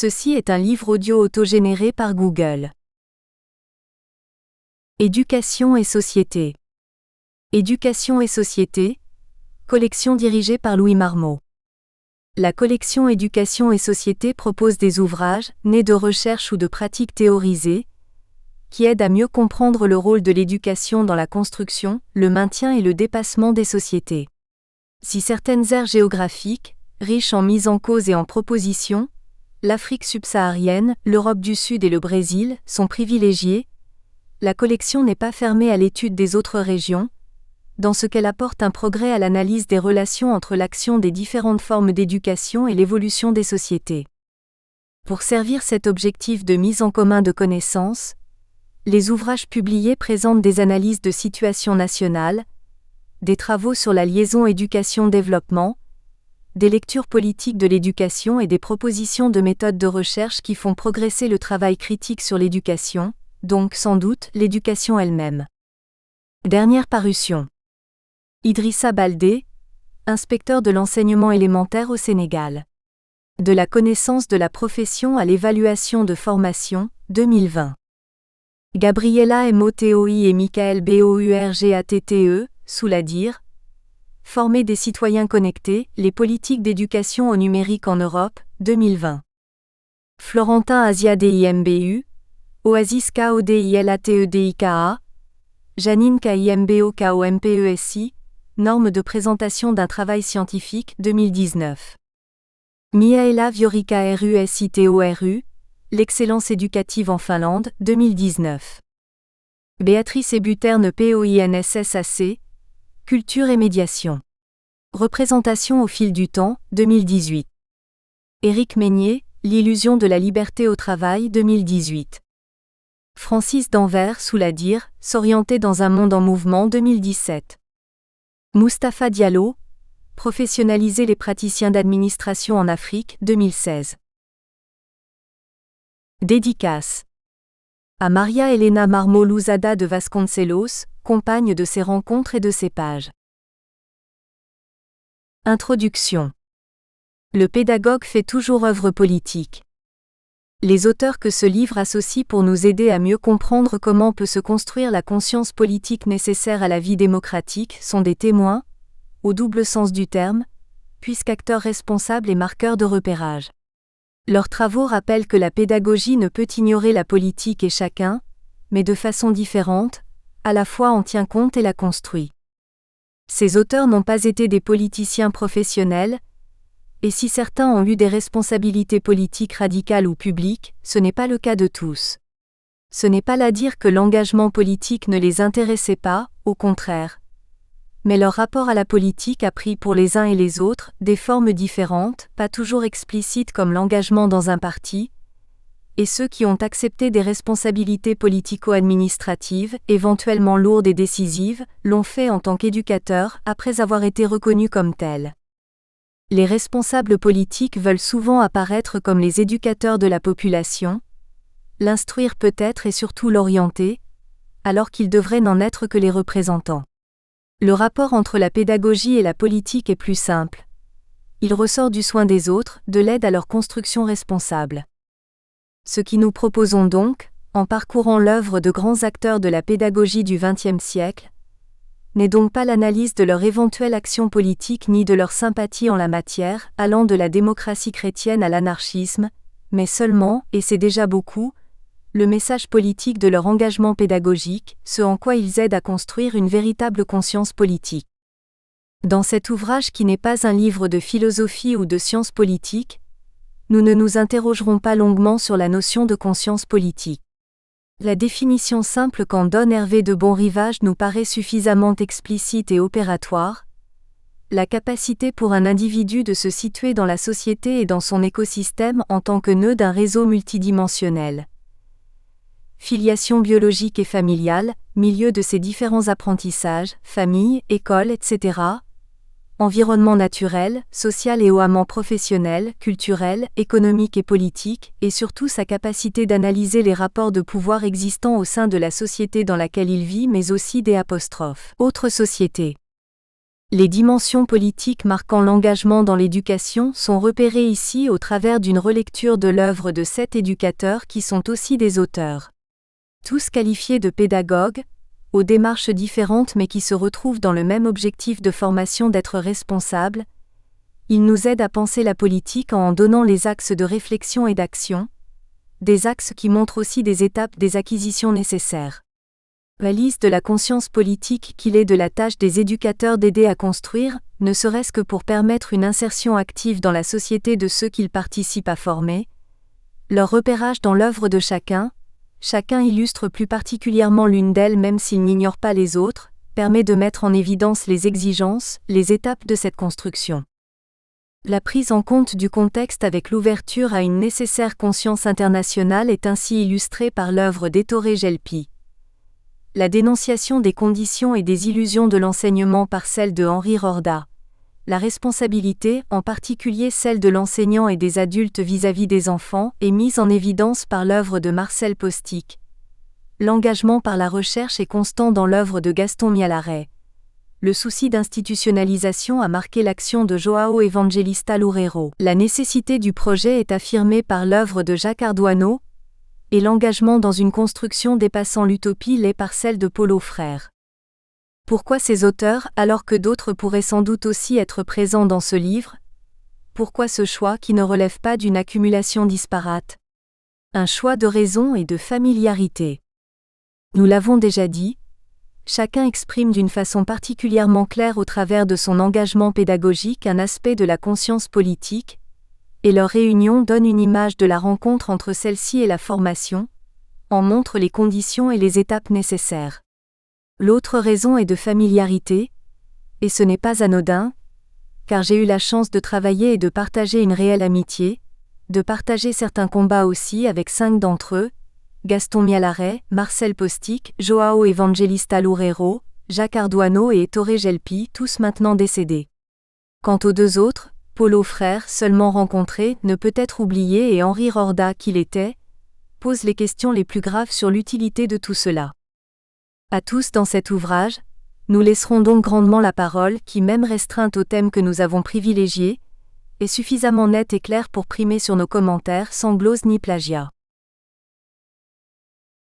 Ceci est un livre audio autogénéré par Google. Éducation et société. Éducation et société, collection dirigée par Louis Marmot. La collection Éducation et société propose des ouvrages, nés de recherches ou de pratiques théorisées, qui aident à mieux comprendre le rôle de l'éducation dans la construction, le maintien et le dépassement des sociétés. Si certaines aires géographiques, riches en mises en cause et en propositions, l'Afrique subsaharienne, l'Europe du Sud et le Brésil, sont privilégiées, la collection n'est pas fermée à l'étude des autres régions, dans ce qu'elle apporte un progrès à l'analyse des relations entre l'action des différentes formes d'éducation et l'évolution des sociétés. Pour servir cet objectif de mise en commun de connaissances, les ouvrages publiés présentent des analyses de situation nationale, des travaux sur la liaison éducation-développement, des lectures politiques de l'éducation et des propositions de méthodes de recherche qui font progresser le travail critique sur l'éducation, donc sans doute l'éducation elle-même. Dernière parution. Idrissa Baldé, inspecteur de l'enseignement élémentaire au Sénégal. De la connaissance de la profession à l'évaluation de formation, 2020. Gabriela Motoi et Michael Bourgatte, Souladir. Former des citoyens connectés, les politiques d'éducation au numérique en Europe, 2020. Florentin Asia DIMBU, Oasis KODILATEDIKA, Janine KIMBOKOMPESI, Normes de présentation d'un travail scientifique, 2019. Miaela Viorica RUSITORU, L'excellence éducative en Finlande, 2019. Béatrice Ebuterne POINSSAC, Culture et médiation. Représentation au fil du temps, 2018. Éric Meignier, L'illusion de la liberté au travail, 2018. Francis Danvers Souladir, S'orienter dans un monde en mouvement, 2017. Moustapha Diallo, Professionnaliser les praticiens d'administration en Afrique, 2016. Dédicace. À Maria Elena Marmot Lousada de Vasconcelos, compagne de ces rencontres et de ces pages. Introduction. Le pédagogue fait toujours œuvre politique. Les auteurs que ce livre associe pour nous aider à mieux comprendre comment peut se construire la conscience politique nécessaire à la vie démocratique sont des témoins, au double sens du terme, puisqu'acteurs responsables et marqueurs de repérage. Leurs travaux rappellent que la pédagogie ne peut ignorer la politique et chacun, mais de façon différente, à la fois en tient compte et la construit. Ces auteurs n'ont pas été des politiciens professionnels, et si certains ont eu des responsabilités politiques radicales ou publiques, ce n'est pas le cas de tous. Ce n'est pas là dire que l'engagement politique ne les intéressait pas, au contraire. Mais leur rapport à la politique a pris pour les uns et les autres des formes différentes, pas toujours explicites comme l'engagement dans un parti, et ceux qui ont accepté des responsabilités politico-administratives, éventuellement lourdes et décisives, l'ont fait en tant qu'éducateurs après avoir été reconnus comme tels. Les responsables politiques veulent souvent apparaître comme les éducateurs de la population, l'instruire peut-être et surtout l'orienter, alors qu'ils devraient n'en être que les représentants. Le rapport entre la pédagogie et la politique est plus simple. Il ressort du soin des autres, de l'aide à leur construction responsable. Ce qui nous proposons donc, en parcourant l'œuvre de grands acteurs de la pédagogie du XXe siècle, n'est donc pas l'analyse de leur éventuelle action politique ni de leur sympathie en la matière, allant de la démocratie chrétienne à l'anarchisme, mais seulement, et c'est déjà beaucoup, le message politique de leur engagement pédagogique, ce en quoi ils aident à construire une véritable conscience politique. Dans cet ouvrage qui n'est pas un livre de philosophie ou de sciences politiques, nous ne nous interrogerons pas longuement sur la notion de conscience politique. La définition simple qu'en donne Hervé de Bonrivage nous paraît suffisamment explicite et opératoire. La capacité pour un individu de se situer dans la société et dans son écosystème en tant que nœud d'un réseau multidimensionnel. Filiation biologique et familiale, milieu de ces différents apprentissages, famille, école, etc. Environnement naturel, social et hautement professionnel, culturel, économique et politique, et surtout sa capacité d'analyser les rapports de pouvoir existants au sein de la société dans laquelle il vit mais aussi des autres sociétés. Les dimensions politiques marquant l'engagement dans l'éducation sont repérées ici au travers d'une relecture de l'œuvre de 7 éducateurs qui sont aussi des auteurs. Tous qualifiés de pédagogues, aux démarches différentes mais qui se retrouvent dans le même objectif de formation d'être responsables, ils nous aident à penser la politique en donnant les axes de réflexion et d'action, des axes qui montrent aussi des étapes des acquisitions nécessaires. Valise de la conscience politique qu'il est de la tâche des éducateurs d'aider à construire, ne serait-ce que pour permettre une insertion active dans la société de ceux qu'ils participent à former. Leur repérage dans l'œuvre de chacun illustre plus particulièrement l'une d'elles même s'il n'ignore pas les autres, permet de mettre en évidence les exigences, les étapes de cette construction. La prise en compte du contexte avec l'ouverture à une nécessaire conscience internationale est ainsi illustrée par l'œuvre d'Ettore Gelpi. La dénonciation des conditions et des illusions de l'enseignement par celle de Henri Rorda. La responsabilité, en particulier celle de l'enseignant et des adultes vis-à-vis des enfants, est mise en évidence par l'œuvre de Marcel Postick. L'engagement par la recherche est constant dans l'œuvre de Gaston Mialaret. Le souci d'institutionnalisation a marqué l'action de João Evangelista Loureiro. La nécessité du projet est affirmée par l'œuvre de Jacques Ardoineau, et l'engagement dans une construction dépassant l'utopie l'est par celle de Paulo Freire. Pourquoi ces auteurs, alors que d'autres pourraient sans doute aussi être présents dans ce livre? Pourquoi ce choix qui ne relève pas d'une accumulation disparate? Un choix de raison et de familiarité. Nous l'avons déjà dit, chacun exprime d'une façon particulièrement claire au travers de son engagement pédagogique un aspect de la conscience politique, et leur réunion donne une image de la rencontre entre celle-ci et la formation, en montre les conditions et les étapes nécessaires. L'autre raison est de familiarité, et ce n'est pas anodin, car j'ai eu la chance de travailler et de partager une réelle amitié, de partager certains combats aussi avec 5 d'entre eux, Gaston Mialaret, Marcel Postick, João Evangelista Loureiro, Jacques Ardoineau et Ettore Gelpi, tous maintenant décédés. Quant aux 2 autres, Paulo Freire, seulement rencontré, ne peut être oublié et Henri Rorda qu'il était, pose les questions les plus graves sur l'utilité de tout cela. À tous dans cet ouvrage, nous laisserons donc grandement la parole qui, même restreinte au thème que nous avons privilégié, est suffisamment nette et claire pour primer sur nos commentaires sans glose ni plagiat.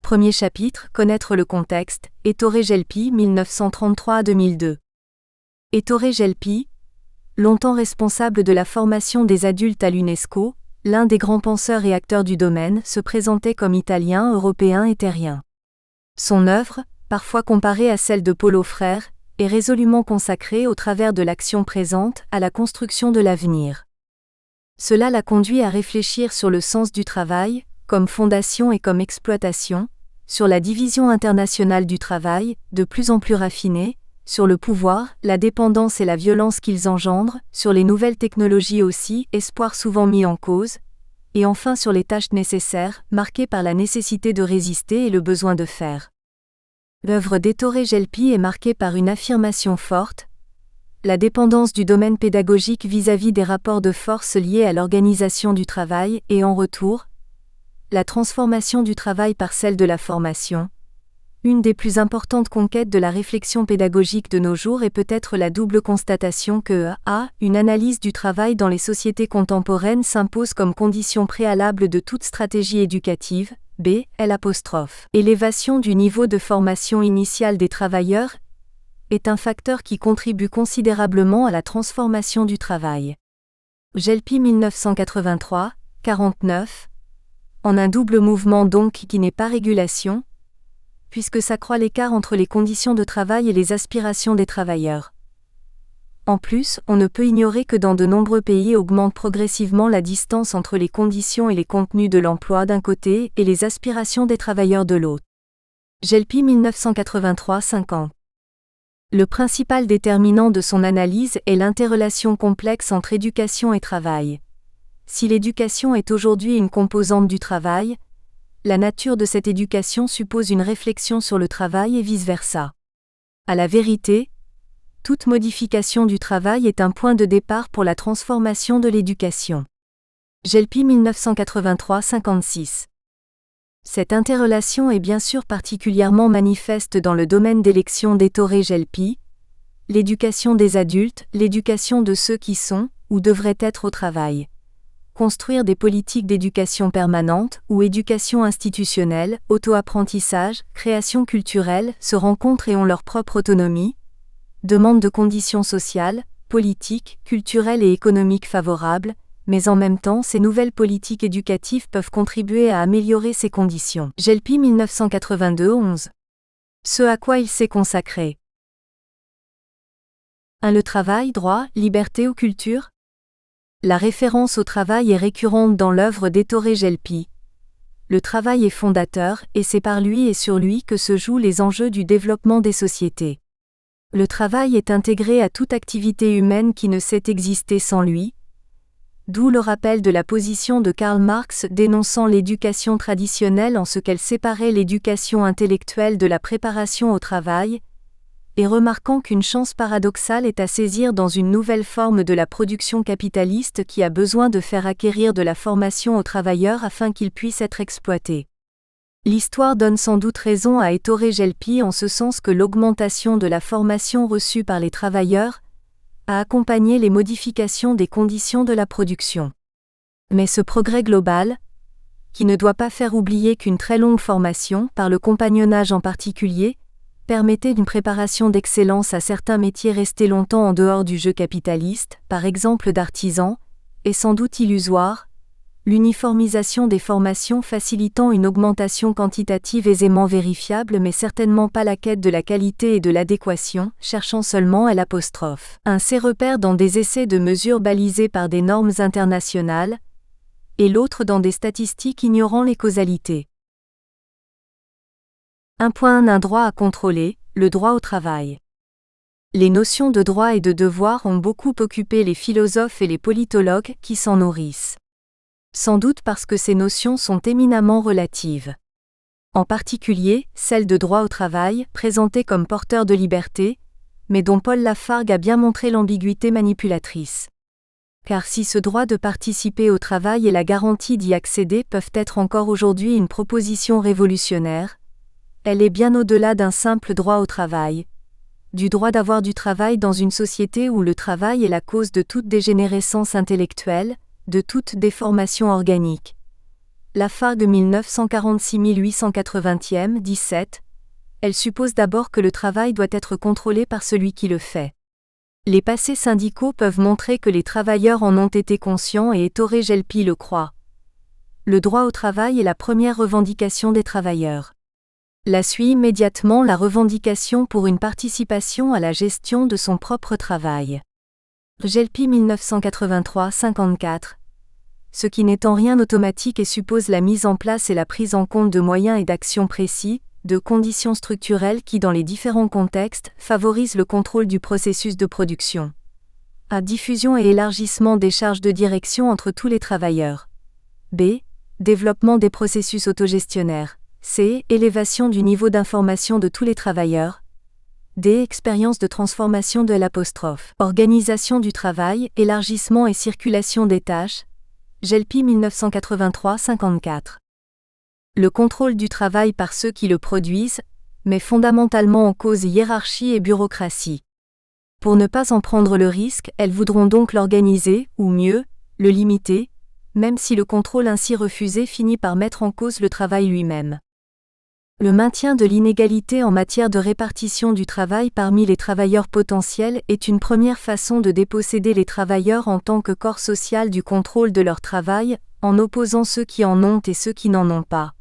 Premier chapitre, connaître le contexte, Ettore Gelpi 1933-2002. Ettore Gelpi, longtemps responsable de la formation des adultes à l'UNESCO, l'un des grands penseurs et acteurs du domaine, se présentait comme italien, européen et terrien. Son œuvre, parfois comparée à celle de Paulo Freire, est résolument consacrée au travers de l'action présente à la construction de l'avenir. Cela l'a conduit à réfléchir sur le sens du travail, comme fondation et comme exploitation, sur la division internationale du travail, de plus en plus raffinée, sur le pouvoir, la dépendance et la violence qu'ils engendrent, sur les nouvelles technologies aussi, espoir souvent mis en cause, et enfin sur les tâches nécessaires, marquées par la nécessité de résister et le besoin de faire. L'œuvre d'Ettore Gelpi est marquée par une affirmation forte, la dépendance du domaine pédagogique vis-à-vis des rapports de force liés à l'organisation du travail et en retour, la transformation du travail par celle de la formation. Une des plus importantes conquêtes de la réflexion pédagogique de nos jours est peut-être la double constatation que a. Une analyse du travail dans les sociétés contemporaines s'impose comme condition préalable de toute stratégie éducative, b. Élévation du niveau de formation initiale des travailleurs est un facteur qui contribue considérablement à la transformation du travail. Gelpi 1983, 49. En un double mouvement donc qui n'est pas régulation, puisque s'accroît l'écart entre les conditions de travail et les aspirations des travailleurs. En plus, on ne peut ignorer que dans de nombreux pays augmente progressivement la distance entre les conditions et les contenus de l'emploi d'un côté et les aspirations des travailleurs de l'autre. Gelpi 1983-50. Le principal déterminant de son analyse est l'interrelation complexe entre éducation et travail. Si l'éducation est aujourd'hui une composante du travail, la nature de cette éducation suppose une réflexion sur le travail et vice-versa. À la vérité, toute modification du travail est un point de départ pour la transformation de l'éducation. Gelpi 1983-56. Cette interrelation est bien sûr particulièrement manifeste dans le domaine d'élection d'Ettore Gelpi, l'éducation des adultes, l'éducation de ceux qui sont, ou devraient être au travail. Construire des politiques d'éducation permanente, ou éducation institutionnelle, auto-apprentissage, création culturelle, se rencontrent et ont leur propre autonomie. Demande de conditions sociales, politiques, culturelles et économiques favorables, mais en même temps ces nouvelles politiques éducatives peuvent contribuer à améliorer ces conditions. Gelpi 1982-11. Ce à quoi il s'est consacré. 1. Le travail, droit, liberté ou culture. La référence au travail est récurrente dans l'œuvre d'Ettore Gelpi. Le travail est fondateur, et c'est par lui et sur lui que se jouent les enjeux du développement des sociétés. Le travail est intégré à toute activité humaine qui ne sait exister sans lui. D'où le rappel de la position de Karl Marx dénonçant l'éducation traditionnelle en ce qu'elle séparait l'éducation intellectuelle de la préparation au travail, et remarquant qu'une chance paradoxale est à saisir dans une nouvelle forme de la production capitaliste qui a besoin de faire acquérir de la formation aux travailleurs afin qu'ils puissent être exploités. L'histoire donne sans doute raison à Ettore Gelpi en ce sens que l'augmentation de la formation reçue par les travailleurs a accompagné les modifications des conditions de la production. Mais ce progrès global, qui ne doit pas faire oublier qu'une très longue formation, par le compagnonnage en particulier, permettait une préparation d'excellence à certains métiers restés longtemps en dehors du jeu capitaliste, par exemple d'artisans, est sans doute illusoire, l'uniformisation des formations facilitant une augmentation quantitative aisément vérifiable mais certainement pas la quête de la qualité et de l'adéquation, cherchant seulement l'apostrophe. Ces repères dans des essais de mesures balisés par des normes internationales, et l'autre dans des statistiques ignorant les causalités. 1.1 Un droit à contrôler, le droit au travail. Les notions de droit et de devoir ont beaucoup occupé les philosophes et les politologues qui s'en nourrissent. Sans doute parce que ces notions sont éminemment relatives. En particulier, celle de droit au travail, présentée comme porteur de liberté, mais dont Paul Lafargue a bien montré l'ambiguïté manipulatrice. Car si ce droit de participer au travail et la garantie d'y accéder peuvent être encore aujourd'hui une proposition révolutionnaire, elle est bien au-delà d'un simple droit au travail, du droit d'avoir du travail dans une société où le travail est la cause de toute dégénérescence intellectuelle, de toute déformation organique. Lafargue 1946-1880, 17. Elle suppose d'abord que le travail doit être contrôlé par celui qui le fait. Les passés syndicaux peuvent montrer que les travailleurs en ont été conscients et Ettore Gelpi le croit. Le droit au travail est la première revendication des travailleurs. La suit immédiatement la revendication pour une participation à la gestion de son propre travail. Gelpi 1983-54. Ce qui n'est en rien automatique et suppose la mise en place et la prise en compte de moyens et d'actions précis, de conditions structurelles qui dans les différents contextes favorisent le contrôle du processus de production. A. Diffusion et élargissement des charges de direction entre tous les travailleurs. B. Développement des processus autogestionnaires. C. Élévation du niveau d'information de tous les travailleurs. D. Expérience de transformation de l'apostrophe. Organisation du travail, élargissement et circulation des tâches. Gelpi 1983-54. Le contrôle du travail par ceux qui le produisent, met fondamentalement en cause hiérarchie et bureaucratie. Pour ne pas en prendre le risque, elles voudront donc l'organiser, ou mieux, le limiter, même si le contrôle ainsi refusé finit par mettre en cause le travail lui-même. Le maintien de l'inégalité en matière de répartition du travail parmi les travailleurs potentiels est une première façon de déposséder les travailleurs en tant que corps social du contrôle de leur travail, en opposant ceux qui en ont et ceux qui n'en ont pas.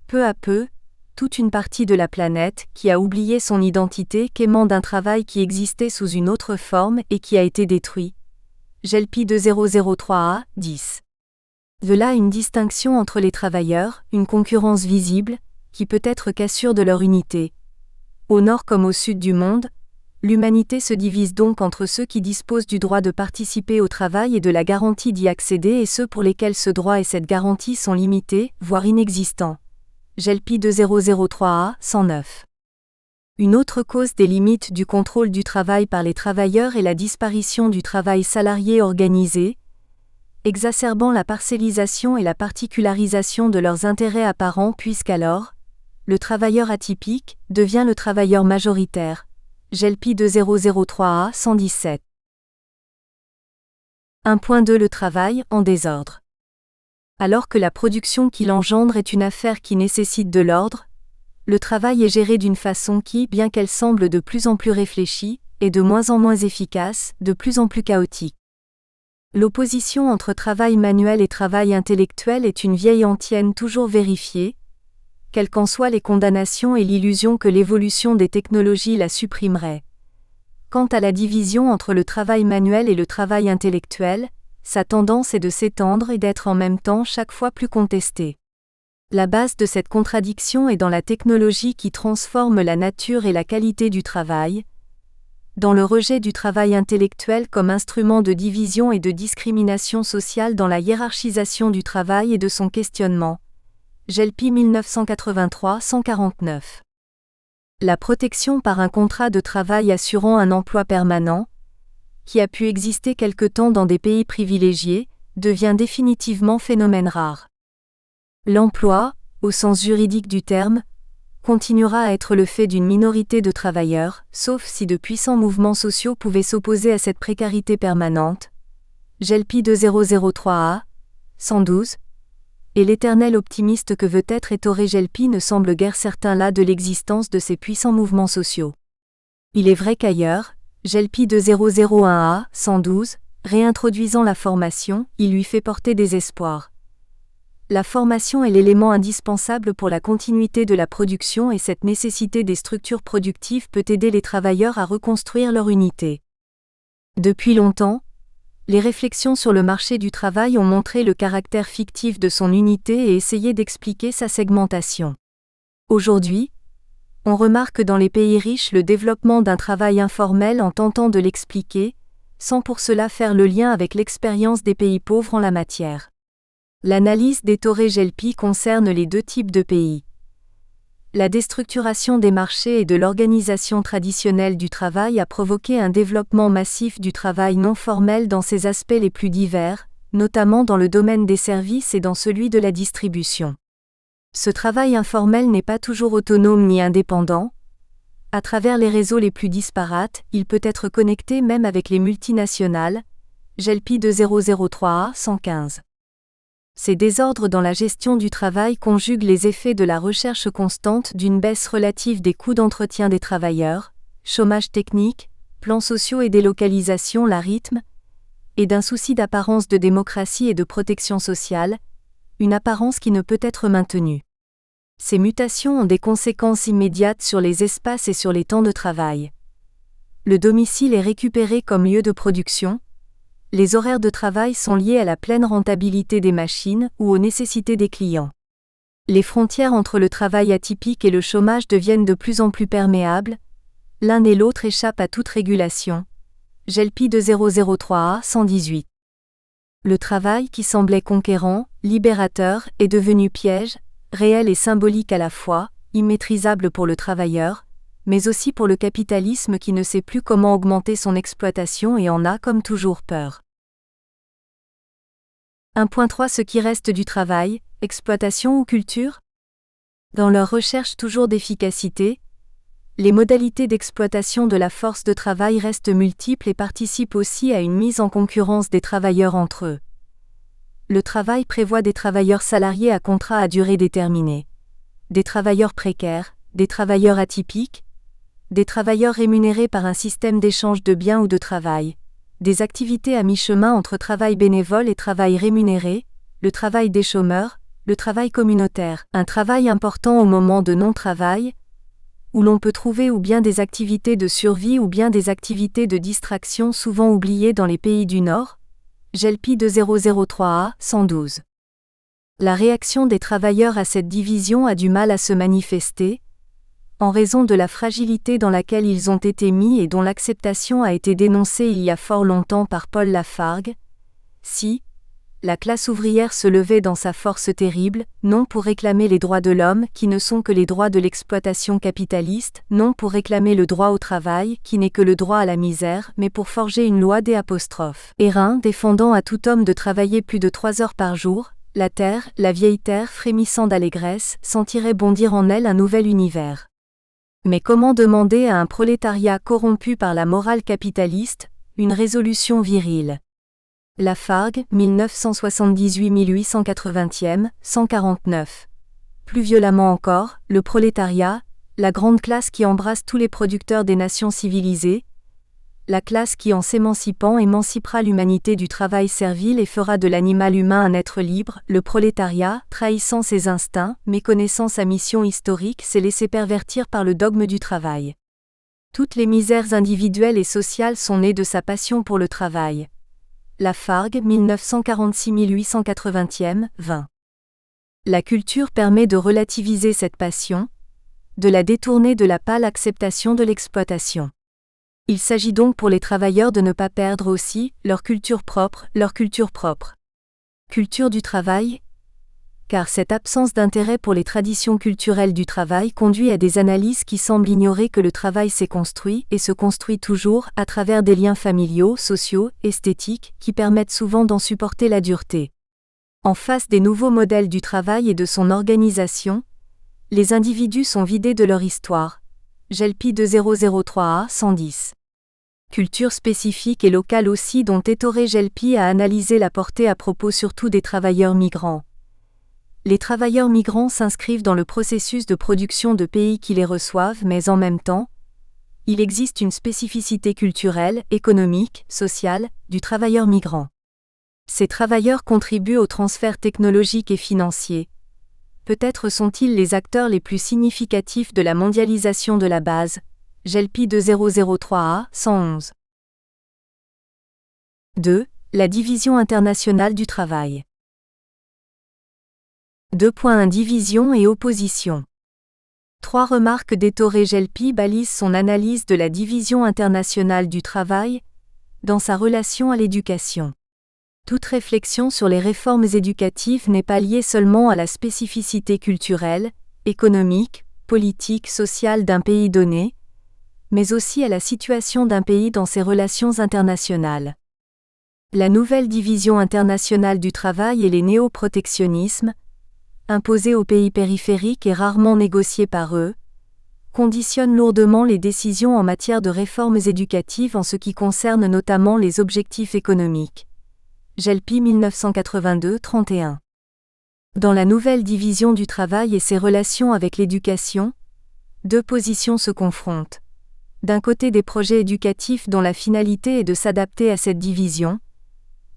Peu à peu, toute une partie de la planète, qui a oublié son identité quémant d'un travail qui existait sous une autre forme et qui a été détruit. Gelpi 2003a, 10. De là une distinction entre les travailleurs, une concurrence visible, qui peut être qu'assure de leur unité. Au nord comme au sud du monde, l'humanité se divise donc entre ceux qui disposent du droit de participer au travail et de la garantie d'y accéder et ceux pour lesquels ce droit et cette garantie sont limités, voire inexistants. Gelpi 2003a, 109. Une autre cause des limites du contrôle du travail par les travailleurs est la disparition du travail salarié organisé, exacerbant la parcellisation et la particularisation de leurs intérêts apparents puisqu'alors, le travailleur atypique devient le travailleur majoritaire. GELPI 2003A 117. 1.2 Le travail en désordre. Alors que la production qui l'engendre est une affaire qui nécessite de l'ordre, le travail est géré d'une façon qui, bien qu'elle semble de plus en plus réfléchie, est de moins en moins efficace, de plus en plus chaotique. L'opposition entre travail manuel et travail intellectuel est une vieille antienne toujours vérifiée, quelles qu'en soient les condamnations et l'illusion que l'évolution des technologies la supprimerait. Quant à la division entre le travail manuel et le travail intellectuel, sa tendance est de s'étendre et d'être en même temps chaque fois plus contestée. La base de cette contradiction est dans la technologie qui transforme la nature et la qualité du travail, dans le rejet du travail intellectuel comme instrument de division et de discrimination sociale dans la hiérarchisation du travail et de son questionnement. GELPI 1983-149. La protection par un contrat de travail assurant un emploi permanent, qui a pu exister quelque temps dans des pays privilégiés, devient définitivement phénomène rare. L'emploi, au sens juridique du terme, continuera à être le fait d'une minorité de travailleurs, sauf si de puissants mouvements sociaux pouvaient s'opposer à cette précarité permanente. GELPI 2003A 112. Et l'éternel optimiste que veut être Ettore GELPI ne semble guère certain là de l'existence de ces puissants mouvements sociaux. Il est vrai qu'ailleurs, GELPI 2001A 112, réintroduisant la formation, il lui fait porter des espoirs. La formation est l'élément indispensable pour la continuité de la production et cette nécessité des structures productives peut aider les travailleurs à reconstruire leur unité. Depuis longtemps, les réflexions sur le marché du travail ont montré le caractère fictif de son unité et essayé d'expliquer sa segmentation. Aujourd'hui, on remarque dans les pays riches le développement d'un travail informel en tentant de l'expliquer, sans pour cela faire le lien avec l'expérience des pays pauvres en la matière. L'analyse d'Ettore GELPI concerne les deux types de pays. La déstructuration des marchés et de l'organisation traditionnelle du travail a provoqué un développement massif du travail non formel dans ses aspects les plus divers, notamment dans le domaine des services et dans celui de la distribution. Ce travail informel n'est pas toujours autonome ni indépendant. À travers les réseaux les plus disparates, il peut être connecté même avec les multinationales. GELPI 2003A 115. Ces désordres dans la gestion du travail conjuguent les effets de la recherche constante d'une baisse relative des coûts d'entretien des travailleurs, chômage technique, plans sociaux et délocalisation la rythme, et d'un souci d'apparence de démocratie et de protection sociale, une apparence qui ne peut être maintenue. Ces mutations ont des conséquences immédiates sur les espaces et sur les temps de travail. Le domicile est récupéré comme lieu de production. Les horaires de travail sont liés à la pleine rentabilité des machines ou aux nécessités des clients. Les frontières entre le travail atypique et le chômage deviennent de plus en plus perméables, l'un et l'autre échappent à toute régulation. GELPI 2003A 118. Le travail qui semblait conquérant, libérateur, est devenu piège, réel et symbolique à la fois, immaîtrisable pour le travailleur, mais aussi pour le capitalisme qui ne sait plus comment augmenter son exploitation et en a comme toujours peur. 1.3 Ce qui reste du travail, exploitation ou culture ? Dans leur recherche toujours d'efficacité, les modalités d'exploitation de la force de travail restent multiples et participent aussi à une mise en concurrence des travailleurs entre eux. Le travail prévoit des travailleurs salariés à contrat à durée déterminée, des travailleurs précaires, des travailleurs atypiques, des travailleurs rémunérés par un système d'échange de biens ou de travail, des activités à mi-chemin entre travail bénévole et travail rémunéré, le travail des chômeurs, le travail communautaire, un travail important au moment de non-travail, où l'on peut trouver ou bien des activités de survie ou bien des activités de distraction souvent oubliées dans les pays du Nord. GELPI 2003A 112. La réaction des travailleurs à cette division a du mal à se manifester, en raison de la fragilité dans laquelle ils ont été mis et dont l'acceptation a été dénoncée il y a fort longtemps par Paul Lafargue. Si la classe ouvrière se levait dans sa force terrible, non pour réclamer les droits de l'homme, qui ne sont que les droits de l'exploitation capitaliste, non pour réclamer le droit au travail, qui n'est que le droit à la misère, mais pour forger une loi des apostrophes. Hérin, défendant à tout homme de travailler plus de 3 heures par jour, la terre, la vieille terre frémissant d'allégresse, sentirait bondir en elle un nouvel univers. Mais comment demander à un prolétariat corrompu par la morale capitaliste une résolution virile? Lafargue, 1978-1880, 149. Plus violemment encore, le prolétariat, la grande classe qui embrasse tous les producteurs des nations civilisées, la classe qui en s'émancipant émancipera l'humanité du travail servile et fera de l'animal humain un être libre, le prolétariat, trahissant ses instincts, méconnaissant sa mission historique, s'est laissé pervertir par le dogme du travail. Toutes les misères individuelles et sociales sont nées de sa passion pour le travail. Lafargue, 1946-1880, 20. La culture permet de relativiser cette passion, de la détourner de la pâle acceptation de l'exploitation. Il s'agit donc pour les travailleurs de ne pas perdre aussi leur culture propre. Culture du travail, car cette absence d'intérêt pour les traditions culturelles du travail conduit à des analyses qui semblent ignorer que le travail s'est construit et se construit toujours à travers des liens familiaux, sociaux, esthétiques, qui permettent souvent d'en supporter la dureté. En face des nouveaux modèles du travail et de son organisation, les individus sont vidés de leur histoire. Gelpi 2003a 110. Culture spécifique et locale aussi dont Ettore Gelpi a analysé la portée à propos surtout des travailleurs migrants. Les travailleurs migrants s'inscrivent dans le processus de production de pays qui les reçoivent mais en même temps, il existe une spécificité culturelle, économique, sociale, du travailleur migrant. Ces travailleurs contribuent au transfert technologique et financier. Peut-être sont-ils les acteurs les plus significatifs de la mondialisation de la base. Gelpi 2003a 111. 2. La division internationale du travail. 2.1 Division et opposition. 3 remarques d'Ettore Gelpi balisent son analyse de la division internationale du travail dans sa relation à l'éducation. Toute réflexion sur les réformes éducatives n'est pas liée seulement à la spécificité culturelle, économique, politique, sociale d'un pays donné, mais aussi à la situation d'un pays dans ses relations internationales. La nouvelle division internationale du travail et les néo-protectionnismes, imposés aux pays périphériques et rarement négociés par eux, conditionnent lourdement les décisions en matière de réformes éducatives en ce qui concerne notamment les objectifs économiques. Gelpi 1982-31. Dans la nouvelle division du travail et ses relations avec l'éducation, 2 positions se confrontent. D'un côté des projets éducatifs dont la finalité est de s'adapter à cette division,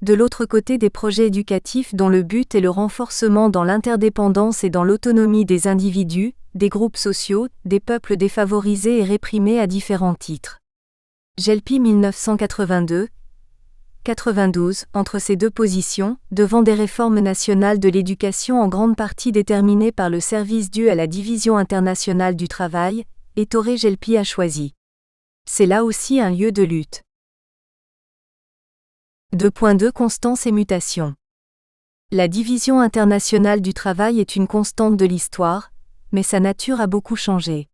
de l'autre côté des projets éducatifs dont le but est le renforcement dans l'interdépendance et dans l'autonomie des individus, des groupes sociaux, des peuples défavorisés et réprimés à différents titres. Gelpi 1982, 92, entre ces 2 positions, devant des réformes nationales de l'éducation en grande partie déterminées par le service dû à la division internationale du travail, Ettore Gelpi a choisi. C'est là aussi un lieu de lutte. 2.2 Constance et mutation. La division internationale du travail est une constante de l'histoire, mais sa nature a beaucoup changé.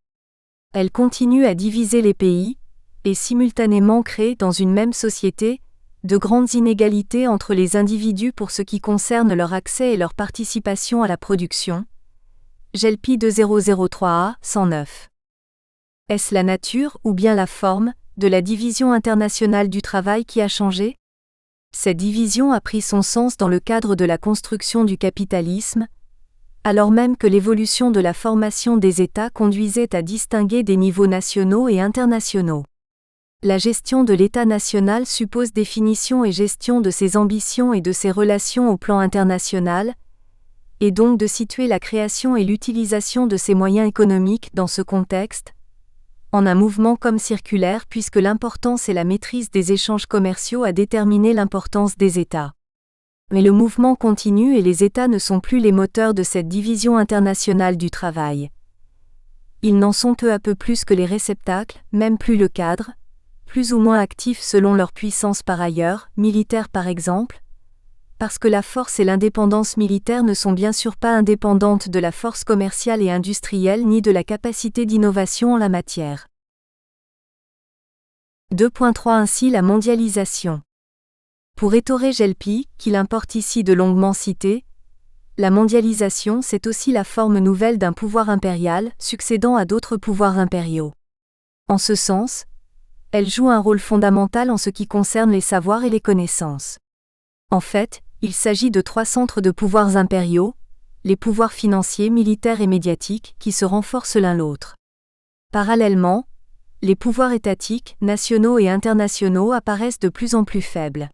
Elle continue à diviser les pays, et simultanément crée dans une même société, de grandes inégalités entre les individus pour ce qui concerne leur accès et leur participation à la production. Gelpi 2003a 109. Est-ce la nature ou bien la forme de la division internationale du travail qui a changé? Cette division a pris son sens dans le cadre de la construction du capitalisme, alors même que l'évolution de la formation des États conduisait à distinguer des niveaux nationaux et internationaux. La gestion de l'État national suppose définition et gestion de ses ambitions et de ses relations au plan international, et donc de situer la création et l'utilisation de ses moyens économiques dans ce contexte, en un mouvement comme circulaire puisque l'importance et la maîtrise des échanges commerciaux a déterminé l'importance des États. Mais le mouvement continue et les États ne sont plus les moteurs de cette division internationale du travail. Ils n'en sont peu à peu plus que les réceptacles, même plus le cadre, plus ou moins actifs selon leur puissance par ailleurs, militaire par exemple, parce que la force et l'indépendance militaire ne sont bien sûr pas indépendantes de la force commerciale et industrielle ni de la capacité d'innovation en la matière. 2.3 Ainsi la mondialisation. Pour Ettore Gelpi, qu'il importe ici de longuement citer, la mondialisation c'est aussi la forme nouvelle d'un pouvoir impérial, succédant à d'autres pouvoirs impériaux. En ce sens, elle joue un rôle fondamental en ce qui concerne les savoirs et les connaissances. En fait, il s'agit de 3 centres de pouvoirs impériaux, les pouvoirs financiers, militaires et médiatiques, qui se renforcent l'un l'autre. Parallèlement, les pouvoirs étatiques, nationaux et internationaux apparaissent de plus en plus faibles.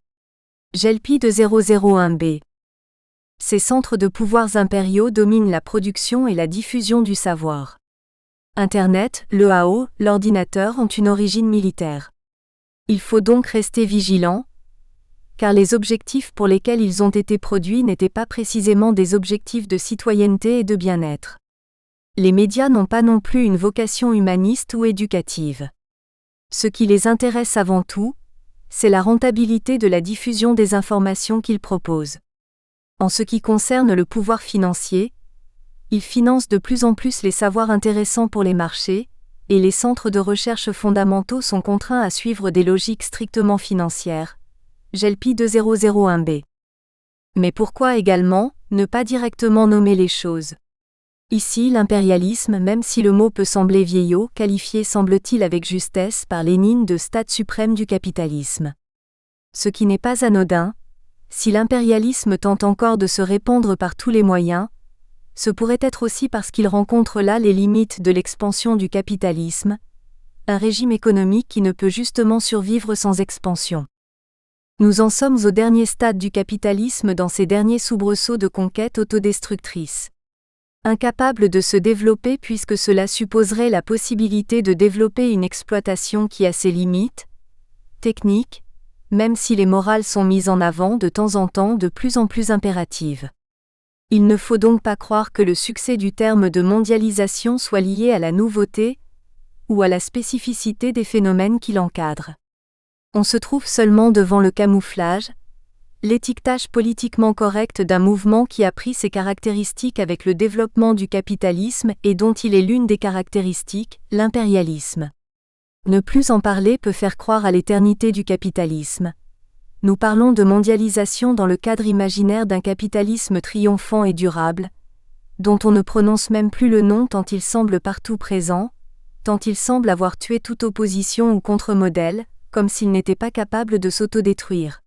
JLP 2001b. Ces centres de pouvoirs impériaux dominent la production et la diffusion du savoir. Internet, l'EAO, l'ordinateur ont une origine militaire. Il faut donc rester vigilant, car les objectifs pour lesquels ils ont été produits n'étaient pas précisément des objectifs de citoyenneté et de bien-être. Les médias n'ont pas non plus une vocation humaniste ou éducative. Ce qui les intéresse avant tout, c'est la rentabilité de la diffusion des informations qu'ils proposent. En ce qui concerne le pouvoir financier, ils financent de plus en plus les savoirs intéressants pour les marchés, et les centres de recherche fondamentaux sont contraints à suivre des logiques strictement financières. JLP 2001b. Mais pourquoi également ne pas directement nommer les choses? Ici, l'impérialisme, même si le mot peut sembler vieillot, qualifié semble-t-il avec justesse par Lénine de stade suprême du capitalisme. Ce qui n'est pas anodin, si l'impérialisme tente encore de se répandre par tous les moyens, ce pourrait être aussi parce qu'il rencontre là les limites de l'expansion du capitalisme, un régime économique qui ne peut justement survivre sans expansion. Nous en sommes au dernier stade du capitalisme dans ses derniers soubresauts de conquête autodestructrice. Incapable de se développer puisque cela supposerait la possibilité de développer une exploitation qui a ses limites techniques, même si les morales sont mises en avant de temps en temps de plus en plus impératives. Il ne faut donc pas croire que le succès du terme de mondialisation soit lié à la nouveauté ou à la spécificité des phénomènes qui l'encadrent. On se trouve seulement devant le camouflage, l'étiquetage politiquement correct d'un mouvement qui a pris ses caractéristiques avec le développement du capitalisme et dont il est l'une des caractéristiques, l'impérialisme. Ne plus en parler peut faire croire à l'éternité du capitalisme. Nous parlons de mondialisation dans le cadre imaginaire d'un capitalisme triomphant et durable, dont on ne prononce même plus le nom tant il semble partout présent, tant il semble avoir tué toute opposition ou contre-modèle, comme s'il n'était pas capable de s'autodétruire.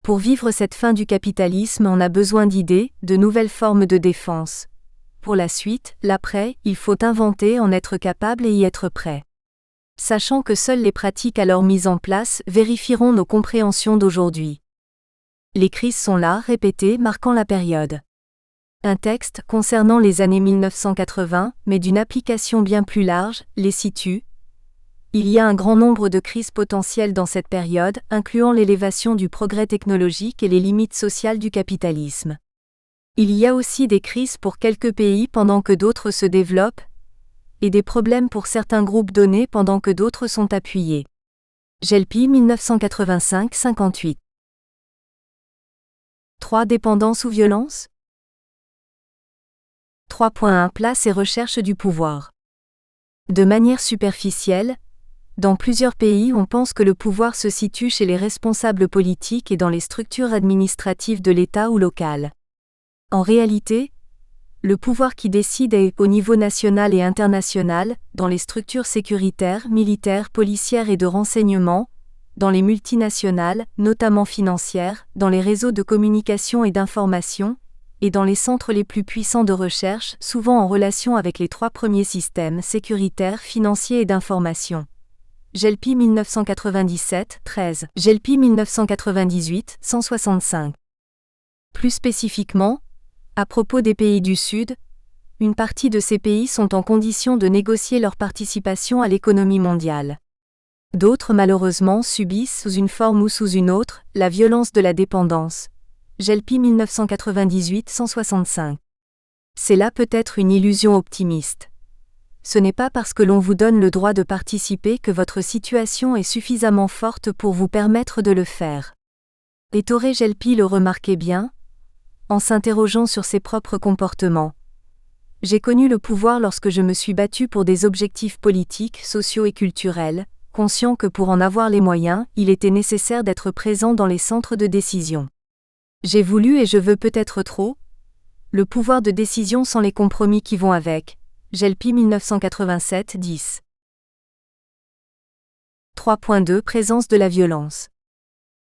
Pour vivre cette fin du capitalisme, on a besoin d'idées, de nouvelles formes de défense. Pour la suite, l'après, il faut inventer, en être capable et y être prêt. Sachant que seules les pratiques alors mises en place vérifieront nos compréhensions d'aujourd'hui. Les crises sont là, répétées, marquant la période. Un texte concernant les années 1980, mais d'une application bien plus large, les situe. Il y a un grand nombre de crises potentielles dans cette période, incluant l'élévation du progrès technologique et les limites sociales du capitalisme. Il y a aussi des crises pour quelques pays pendant que d'autres se développent, et des problèmes pour certains groupes donnés pendant que d'autres sont appuyés. JLP 1985-58. 3 Dépendance ou violence? 3.1 Place et recherche du pouvoir. De manière superficielle, dans plusieurs pays on pense que le pouvoir se situe chez les responsables politiques et dans les structures administratives de l'État ou locales. En réalité, le pouvoir qui décide est au niveau national et international, dans les structures sécuritaires, militaires, policières et de renseignement, dans les multinationales, notamment financières, dans les réseaux de communication et d'information, et dans les centres les plus puissants de recherche, souvent en relation avec les 3 premiers systèmes sécuritaires, financiers et d'information. JLP 1997-13, JLP 1998-165. Plus spécifiquement, à propos des pays du Sud, une partie de ces pays sont en condition de négocier leur participation à l'économie mondiale. D'autres malheureusement subissent sous une forme ou sous une autre la violence de la dépendance. JLP 1998-165. C'est là peut-être une illusion optimiste. Ce n'est pas parce que l'on vous donne le droit de participer que votre situation est suffisamment forte pour vous permettre de le faire. Ettore Gelpi le remarquait bien, en s'interrogeant sur ses propres comportements. J'ai connu le pouvoir lorsque je me suis battu pour des objectifs politiques, sociaux et culturels, conscient que pour en avoir les moyens, il était nécessaire d'être présent dans les centres de décision. J'ai voulu et je veux peut-être trop, le pouvoir de décision sans les compromis qui vont avec. Gelpi 1987, 10. 3.2 Présence de la violence.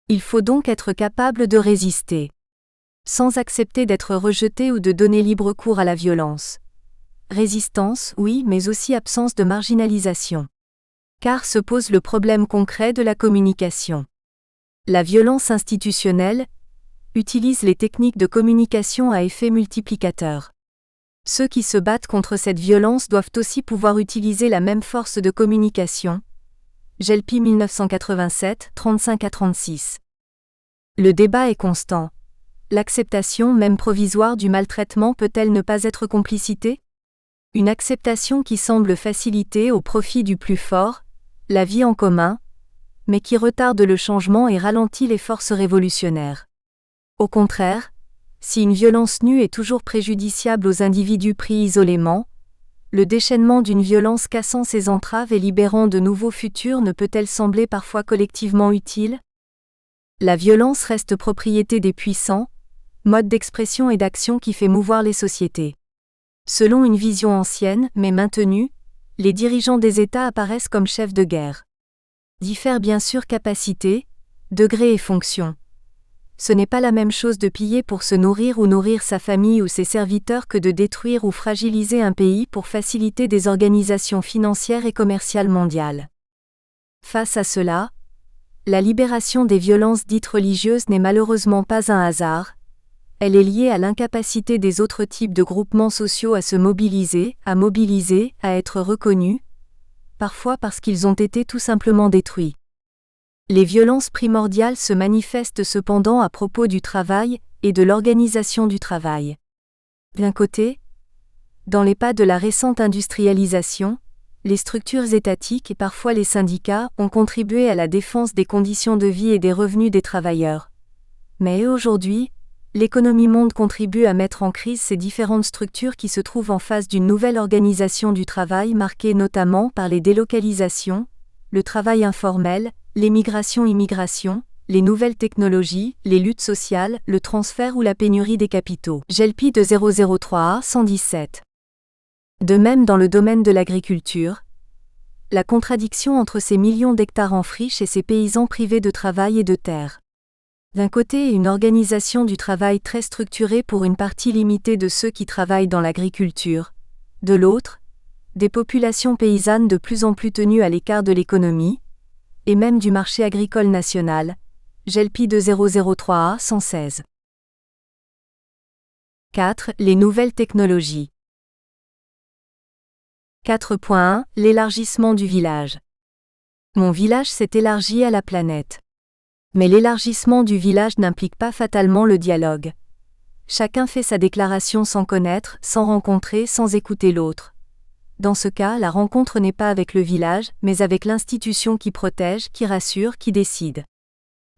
Il faut donc être capable de résister, sans accepter d'être rejeté ou de donner libre cours à la violence. Résistance, oui, mais aussi absence de marginalisation. Car se pose le problème concret de la communication. La violence institutionnelle utilise les techniques de communication à effet multiplicateur. Ceux qui se battent contre cette violence doivent aussi pouvoir utiliser la même force de communication. Gelpi 1987, 35 à 36. Le débat est constant. L'acceptation, même provisoire, du maltraitement peut-elle ne pas être complicité ? Une acceptation qui semble faciliter au profit du plus fort, la vie en commun, mais qui retarde le changement et ralentit les forces révolutionnaires. Au contraire, si une violence nue est toujours préjudiciable aux individus pris isolément, le déchaînement d'une violence cassant ses entraves et libérant de nouveaux futurs ne peut-elle sembler parfois collectivement utile ? La violence reste propriété des puissants, mode d'expression et d'action qui fait mouvoir les sociétés. Selon une vision ancienne, mais maintenue, les dirigeants des États apparaissent comme chefs de guerre. Diffèrent bien sûr capacité, degré et fonction. Ce n'est pas la même chose de piller pour se nourrir ou nourrir sa famille ou ses serviteurs que de détruire ou fragiliser un pays pour faciliter des organisations financières et commerciales mondiales. Face à cela, la libération des violences dites religieuses n'est malheureusement pas un hasard. Elle est liée à l'incapacité des autres types de groupements sociaux à se mobiliser, à être reconnus, parfois parce qu'ils ont été tout simplement détruits. Les violences primordiales se manifestent cependant à propos du travail et de l'organisation du travail. D'un côté, dans les pas de la récente industrialisation, les structures étatiques et parfois les syndicats ont contribué à la défense des conditions de vie et des revenus des travailleurs. Mais aujourd'hui, l'économie monde contribue à mettre en crise ces différentes structures qui se trouvent en face d'une nouvelle organisation du travail marquée notamment par les délocalisations, le travail informel, l'émigration-immigration, les nouvelles technologies, les luttes sociales, le transfert ou la pénurie des capitaux. Gelpi de 003 à 117. De même dans le domaine de l'agriculture, la contradiction entre ces millions d'hectares en friche et ces paysans privés de travail et de terre. D'un côté, une organisation du travail très structurée pour une partie limitée de ceux qui travaillent dans l'agriculture. De l'autre, des populations paysannes de plus en plus tenues à l'écart de l'économie, et même du marché agricole national. Gelpi de 003 à 116. 4. Les nouvelles technologies. 4.1 L'élargissement du village. Mon village s'est élargi à la planète. Mais l'élargissement du village n'implique pas fatalement le dialogue. Chacun fait sa déclaration sans connaître, sans rencontrer, sans écouter l'autre. Dans ce cas, la rencontre n'est pas avec le village, mais avec l'institution qui protège, qui rassure, qui décide.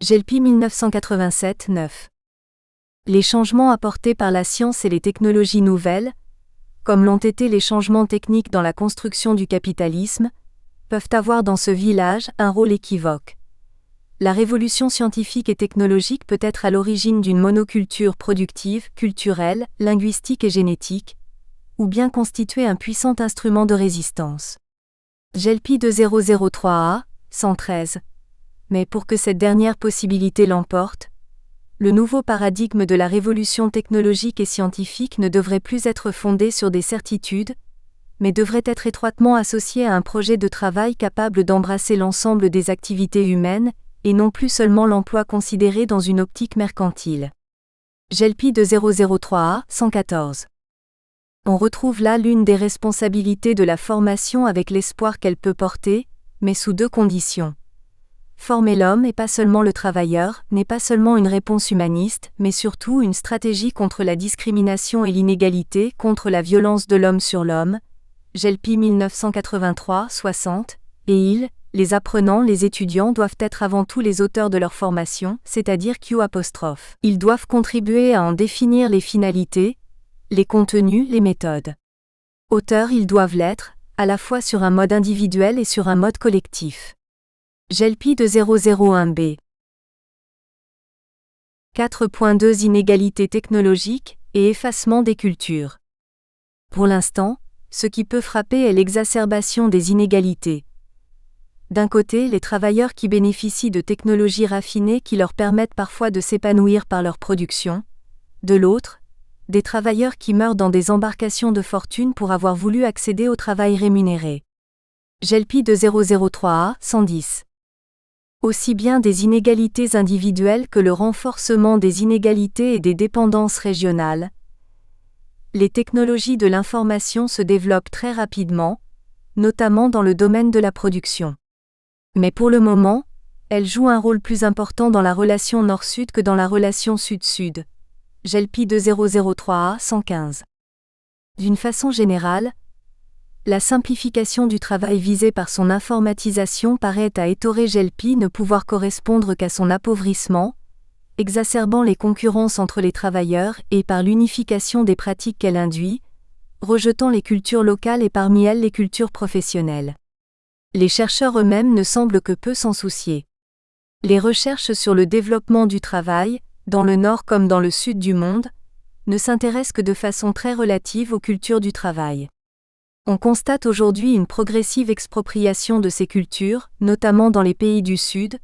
Gelpi 1987, 9. Les changements apportés par la science et les technologies nouvelles, comme l'ont été les changements techniques dans la construction du capitalisme, peuvent avoir dans ce village un rôle équivoque. La révolution scientifique et technologique peut être à l'origine d'une monoculture productive, culturelle, linguistique et génétique, ou bien constituer un puissant instrument de résistance. Gelpi de 003 à 113. Mais pour que cette dernière possibilité l'emporte, le nouveau paradigme de la révolution technologique et scientifique ne devrait plus être fondé sur des certitudes, mais devrait être étroitement associé à un projet de travail capable d'embrasser l'ensemble des activités humaines, et non plus seulement l'emploi considéré dans une optique mercantile. Gelpi de 003 à 114. On retrouve là l'une des responsabilités de la formation avec l'espoir qu'elle peut porter, mais sous deux conditions. Former l'homme et pas seulement le travailleur n'est pas seulement une réponse humaniste, mais surtout une stratégie contre la discrimination et l'inégalité, contre la violence de l'homme sur l'homme. Gelpi 1983, 60, et les apprenants, les étudiants doivent être avant tout les auteurs de leur formation, c'est-à-dire Q'. Ils doivent contribuer à en définir les finalités, les contenus, les méthodes. Auteurs, ils doivent l'être, à la fois sur un mode individuel et sur un mode collectif. Gelpi de 001b. 4.2 Inégalités technologiques et effacement des cultures. Pour l'instant, ce qui peut frapper est l'exacerbation des inégalités. D'un côté, les travailleurs qui bénéficient de technologies raffinées qui leur permettent parfois de s'épanouir par leur production. De l'autre, des travailleurs qui meurent dans des embarcations de fortune pour avoir voulu accéder au travail rémunéré. JLP 2003A 110. Aussi bien des inégalités individuelles que le renforcement des inégalités et des dépendances régionales. Les technologies de l'information se développent très rapidement, notamment dans le domaine de la production. Mais pour le moment, elles jouent un rôle plus important dans la relation nord-sud que dans la relation sud-sud. JLP 2003A 115. D'une façon générale, la simplification du travail visée par son informatisation paraît à Ettore Gelpi ne pouvoir correspondre qu'à son appauvrissement, exacerbant les concurrences entre les travailleurs et par l'unification des pratiques qu'elle induit, rejetant les cultures locales et parmi elles les cultures professionnelles. Les chercheurs eux-mêmes ne semblent que peu s'en soucier. Les recherches sur le développement du travail, dans le nord comme dans le sud du monde, ne s'intéressent que de façon très relative aux cultures du travail. On constate aujourd'hui une progressive expropriation de ces cultures, notamment dans les pays du Sud,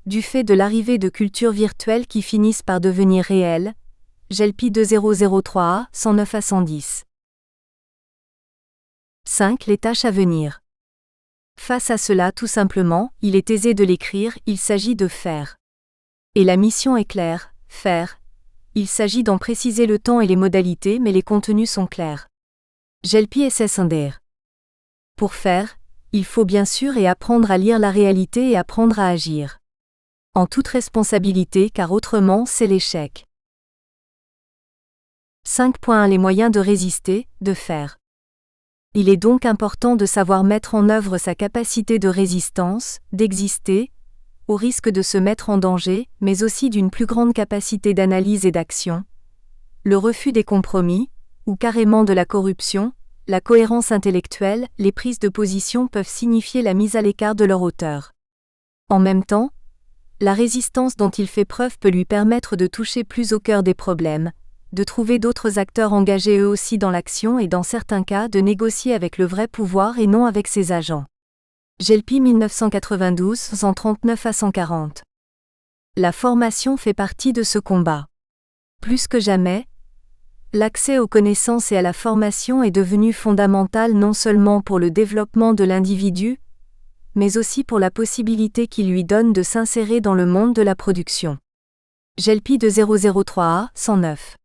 du fait de l'arrivée de cultures virtuelles qui finissent par devenir réelles. JLP 2003A 109 à 110. 5. Les tâches à venir. Face à cela, tout simplement, il est aisé de l'écrire, il s'agit de faire. Et la mission est claire, faire. Il s'agit d'en préciser le temps et les modalités, mais les contenus sont clairs. JLP SS Inder. Pour faire, il faut bien sûr et apprendre à lire la réalité et apprendre à agir. En toute responsabilité car autrement c'est l'échec. 5.1 Les moyens de résister, de faire. Il est donc important de savoir mettre en œuvre sa capacité de résistance, d'exister, au risque de se mettre en danger, mais aussi d'une plus grande capacité d'analyse et d'action. Le refus des compromis, ou carrément de la corruption, la cohérence intellectuelle, les prises de position peuvent signifier la mise à l'écart de leur auteur. En même temps, la résistance dont il fait preuve peut lui permettre de toucher plus au cœur des problèmes, de trouver d'autres acteurs engagés eux aussi dans l'action et dans certains cas de négocier avec le vrai pouvoir et non avec ses agents. JLP 1992 139 à 140. La formation fait partie de ce combat. Plus que jamais, l'accès aux connaissances et à la formation est devenu fondamental non seulement pour le développement de l'individu, mais aussi pour la possibilité qu'il lui donne de s'insérer dans le monde de la production. JLP 2003A 109.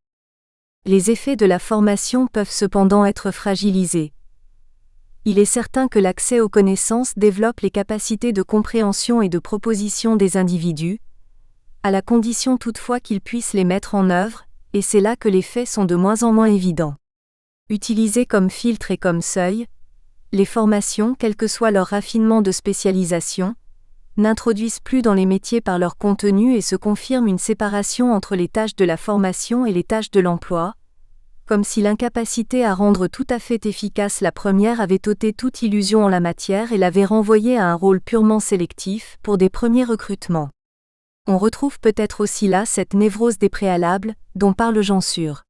Les effets de la formation peuvent cependant être fragilisés. Il est certain que l'accès aux connaissances développe les capacités de compréhension et de proposition des individus, à la condition toutefois qu'ils puissent les mettre en œuvre, et c'est là que les faits sont de moins en moins évidents. Utilisées comme filtre et comme seuil, les formations, quel que soit leur raffinement de spécialisation, n'introduisent plus dans les métiers par leur contenu et se confirme une séparation entre les tâches de la formation et les tâches de l'emploi, comme si l'incapacité à rendre tout à fait efficace la première avait ôté toute illusion en la matière et l'avait renvoyée à un rôle purement sélectif pour des premiers recrutements. On retrouve peut-être aussi là cette névrose des préalables, dont parle Jean Sûr.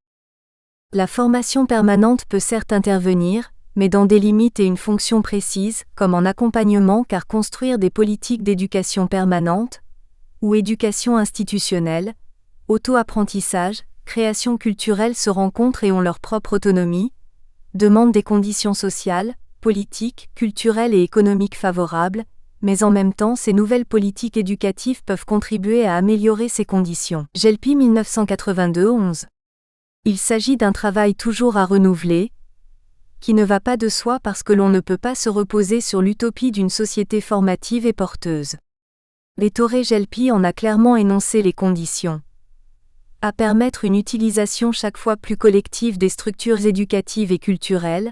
La formation permanente peut certes intervenir, mais dans des limites et une fonction précise, comme en accompagnement car construire des politiques d'éducation permanente, ou éducation institutionnelle, auto-apprentissage, création culturelle se rencontrent et ont leur propre autonomie, demandent des conditions sociales, politiques, culturelles et économiques favorables, mais en même temps ces nouvelles politiques éducatives peuvent contribuer à améliorer ces conditions. JLP 1982-11. Il s'agit d'un travail toujours à renouveler, qui ne va pas de soi parce que l'on ne peut pas se reposer sur l'utopie d'une société formative et porteuse. Ettore Gelpi en a clairement énoncé les conditions. À permettre une utilisation chaque fois plus collective des structures éducatives et culturelles.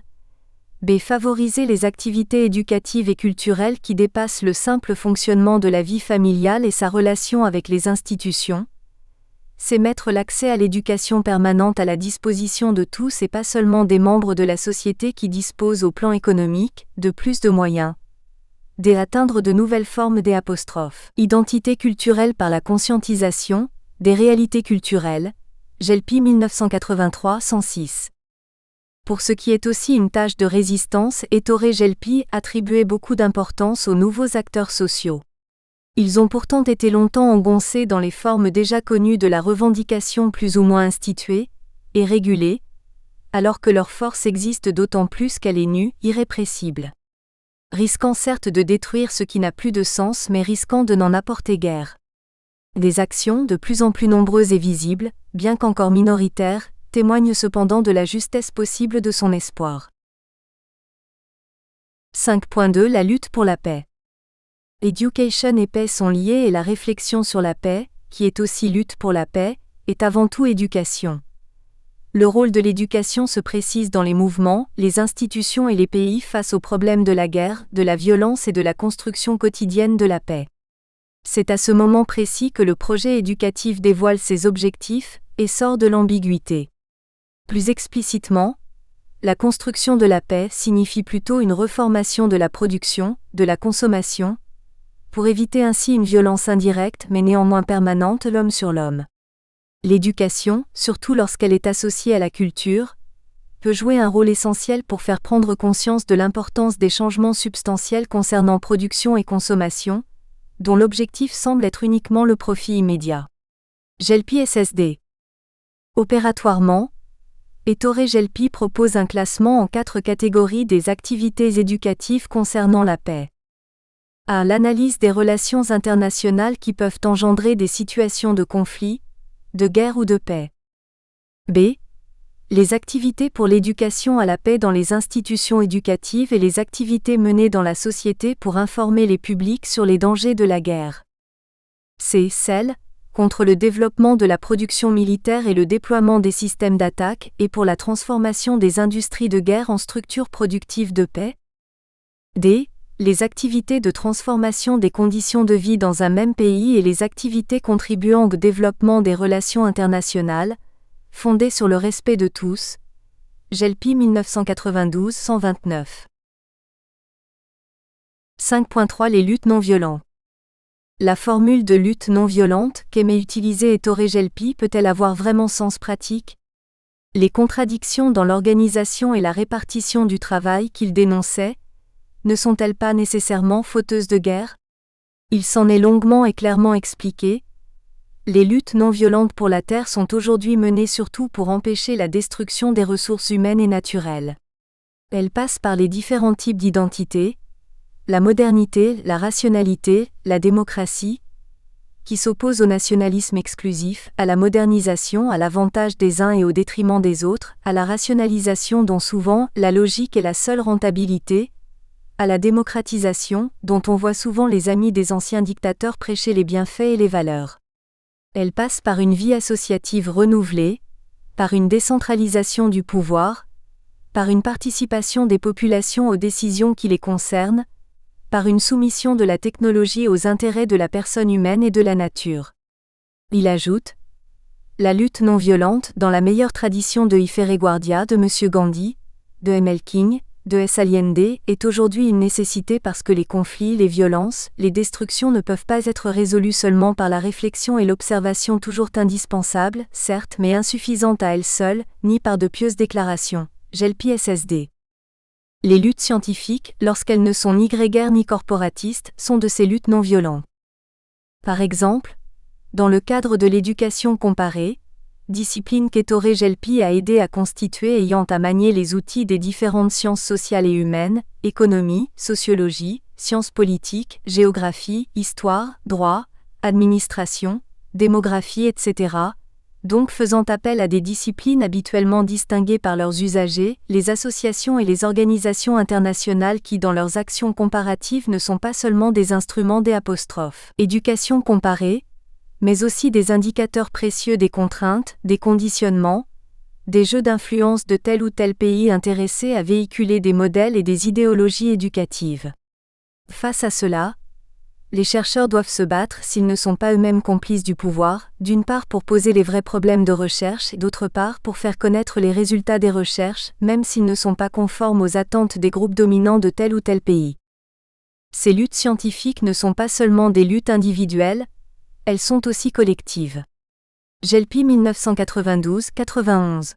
B. Favoriser les activités éducatives et culturelles qui dépassent le simple fonctionnement de la vie familiale et sa relation avec les institutions. C'est mettre l'accès à l'éducation permanente à la disposition de tous et pas seulement des membres de la société qui disposent au plan économique de plus de moyens. D. Atteindre de nouvelles formes d'. Identité culturelle par la conscientisation des réalités culturelles. Gelpi 1983-106. Pour ce qui est aussi une tâche de résistance, Ettore Gelpi attribuait beaucoup d'importance aux nouveaux acteurs sociaux. Ils ont pourtant été longtemps engoncés dans les formes déjà connues de la revendication plus ou moins instituée et régulée, alors que leur force existe d'autant plus qu'elle est nue, irrépressible. Risquant certes de détruire ce qui n'a plus de sens mais risquant de n'en apporter guère. Des actions de plus en plus nombreuses et visibles, bien qu'encore minoritaires, témoignent cependant de la justesse possible de son espoir. 5.2 La lutte pour la paix. Education et paix sont liées et la réflexion sur la paix, qui est aussi lutte pour la paix, est avant tout éducation. Le rôle de l'éducation se précise dans les mouvements, les institutions et les pays face aux problèmes de la guerre, de la violence et de la construction quotidienne de la paix. C'est à ce moment précis que le projet éducatif dévoile ses objectifs et sort de l'ambiguïté. Plus explicitement, la construction de la paix signifie plutôt une reformation de la production, de la consommation, pour éviter ainsi une violence indirecte mais néanmoins permanente l'homme sur l'homme. L'éducation, surtout lorsqu'elle est associée à la culture, peut jouer un rôle essentiel pour faire prendre conscience de l'importance des changements substantiels concernant production et consommation, dont l'objectif semble être uniquement le profit immédiat. Gelpi SSD. Opératoirement, Ettore Gelpi propose un classement en 4 catégories des activités éducatives concernant la paix. A. L'analyse des relations internationales qui peuvent engendrer des situations de conflit, de guerre ou de paix. B. Les activités pour l'éducation à la paix dans les institutions éducatives et les activités menées dans la société pour informer les publics sur les dangers de la guerre. C. Celles contre le développement de la production militaire et le déploiement des systèmes d'attaque et pour la transformation des industries de guerre en structures productives de paix. D. Les activités de transformation des conditions de vie dans un même pays et les activités contribuant au développement des relations internationales, fondées sur le respect de tous. Gelpi 1992-129. 5.3 Les luttes non violentes. La formule de lutte non violente qu'aimait utiliser Ettore Gelpi peut-elle avoir vraiment sens pratique ? Les contradictions dans l'organisation et la répartition du travail qu'il dénonçait, ne sont-elles pas nécessairement fauteuses de guerre ? Il s'en est longuement et clairement expliqué. Les luttes non violentes pour la terre sont aujourd'hui menées surtout pour empêcher la destruction des ressources humaines et naturelles. Elles passent par les différents types d'identité, la modernité, la rationalité, la démocratie, qui s'opposent au nationalisme exclusif, à la modernisation à l'avantage des uns et au détriment des autres, à la rationalisation dont souvent la logique est la seule rentabilité, à la démocratisation, dont on voit souvent les amis des anciens dictateurs prêcher les bienfaits et les valeurs. Elle passe par une vie associative renouvelée, par une décentralisation du pouvoir, par une participation des populations aux décisions qui les concernent, par une soumission de la technologie aux intérêts de la personne humaine et de la nature. Il ajoute « La lutte non violente, dans la meilleure tradition de Guardia de M. Gandhi, de M.L. King, de S. Allende, est aujourd'hui une nécessité parce que les conflits, les violences, les destructions ne peuvent pas être résolues seulement par la réflexion et l'observation toujours indispensables, certes mais insuffisantes à elles seules, ni par de pieuses déclarations. Gelpi SSD. Les luttes scientifiques, lorsqu'elles ne sont ni grégaires ni corporatistes, sont de ces luttes non violentes. Par exemple, dans le cadre de l'éducation comparée, discipline qu'Ettore Gelpi a aidé à constituer ayant à manier les outils des différentes sciences sociales et humaines, économie, sociologie, sciences politiques, géographie, histoire, droit, administration, démographie, etc., donc faisant appel à des disciplines habituellement distinguées par leurs usagers, les associations et les organisations internationales qui dans leurs actions comparatives ne sont pas seulement des instruments éducation comparée, mais aussi des indicateurs précieux des contraintes, des conditionnements, des jeux d'influence de tel ou tel pays intéressés à véhiculer des modèles et des idéologies éducatives. Face à cela, les chercheurs doivent se battre s'ils ne sont pas eux-mêmes complices du pouvoir, d'une part pour poser les vrais problèmes de recherche et d'autre part pour faire connaître les résultats des recherches, même s'ils ne sont pas conformes aux attentes des groupes dominants de tel ou tel pays. Ces luttes scientifiques ne sont pas seulement des luttes individuelles, elles sont aussi collectives. Gelpi 1992-91.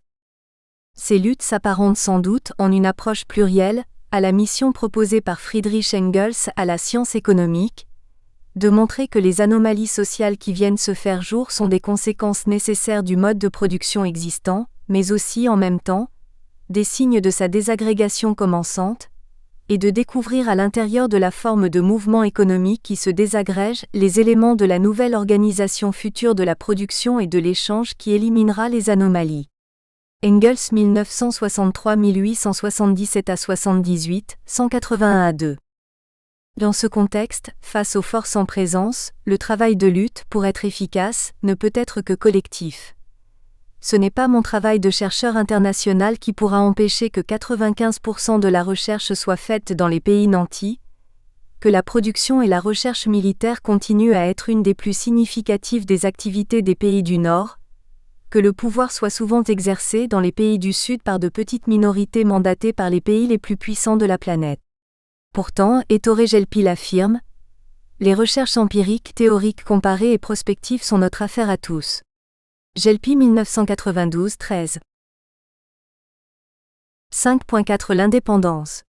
Ces luttes s'apparentent sans doute en une approche plurielle à la mission proposée par Friedrich Engels à la science économique, de montrer que les anomalies sociales qui viennent se faire jour sont des conséquences nécessaires du mode de production existant, mais aussi en même temps, des signes de sa désagrégation commençante, et de découvrir à l'intérieur de la forme de mouvement économique qui se désagrège les éléments de la nouvelle organisation future de la production et de l'échange qui éliminera les anomalies. Engels 1963-1877-78, 181-2. Dans ce contexte, face aux forces en présence, le travail de lutte, pour être efficace, ne peut être que collectif. Ce n'est pas mon travail de chercheur international qui pourra empêcher que 95% de la recherche soit faite dans les pays nantis, que la production et la recherche militaire continuent à être une des plus significatives des activités des pays du Nord, que le pouvoir soit souvent exercé dans les pays du Sud par de petites minorités mandatées par les pays les plus puissants de la planète. Pourtant, Ettore Gelpi l'affirme, les recherches empiriques, théoriques comparées et prospectives sont notre affaire à tous. Gelpi 1992-13. 5.4 L'indépendance.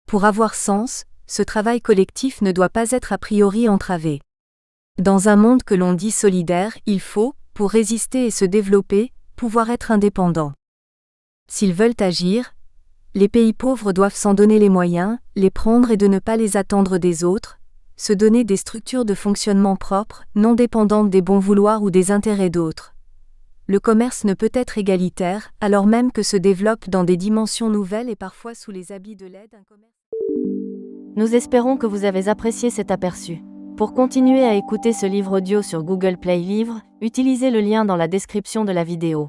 Pour avoir sens, ce travail collectif ne doit pas être a priori entravé. Dans un monde que l'on dit solidaire, il faut, pour résister et se développer, pouvoir être indépendant. S'ils veulent agir, les pays pauvres doivent s'en donner les moyens, les prendre et de ne pas les attendre des autres, se donner des structures de fonctionnement propres, non dépendantes des bons vouloirs ou des intérêts d'autres. Le commerce ne peut être égalitaire, alors même que se développe dans des dimensions nouvelles et parfois sous les habits de l'aide un commerce. Nous espérons que vous avez apprécié cet aperçu. Pour continuer à écouter ce livre audio sur Google Play Livres, utilisez le lien dans la description de la vidéo.